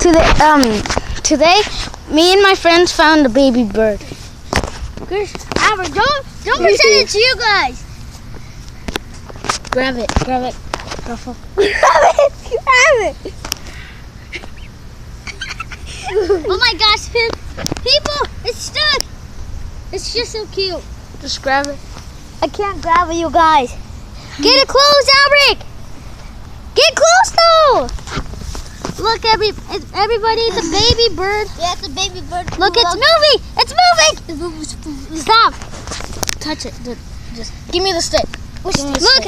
Today, me and my friends found a baby bird. Albert, don't pretend it's you guys. Grab it. Ruffle. Grab it. Oh my gosh, people, it's stuck. It's just so cute. Just grab it. I can't grab it, you guys. Get it close, Albert. Get close though. Look, everybody, it's a baby bird. Yeah, it's a baby bird. Look, it's moving. It's moving. Stop. Touch it. Just give me the stick. Look, it's moving.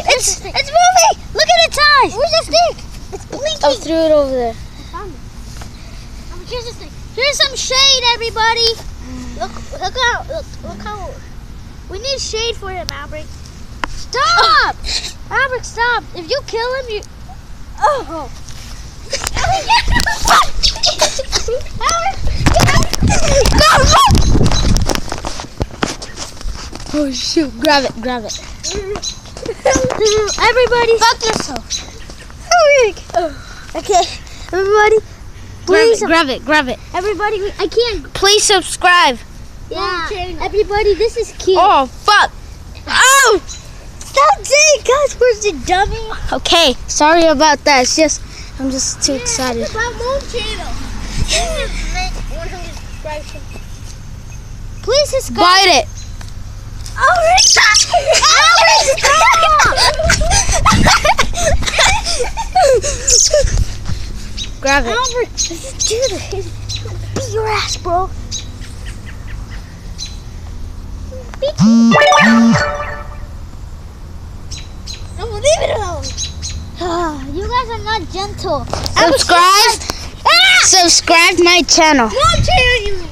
Look at its eyes. Where's the stick? It's blinking. I threw it over there. Here's the thing. Here's some shade, everybody. Look how. We need shade for him, Albert. Stop! Albert, stop. If you kill him, you... Oh. Oh shoot! Grab it. Everybody, Fuck yourself. Okay, everybody, please. Grab it. Everybody, I can't. Please subscribe. Yeah, everybody, this is cute. Oh fuck! Oh! Stop saying cuss words, you dummy. Okay, sorry about that. I'm just too excited. It's about Moon Channel. 100 subscribers. Please subscribe. Bite it. Albert, stop! Grab it. Albert, do this. Beat your ass, bro. I'm gonna leave it alone. You guys are not gentle. Subscribe my channel. Moon Channel.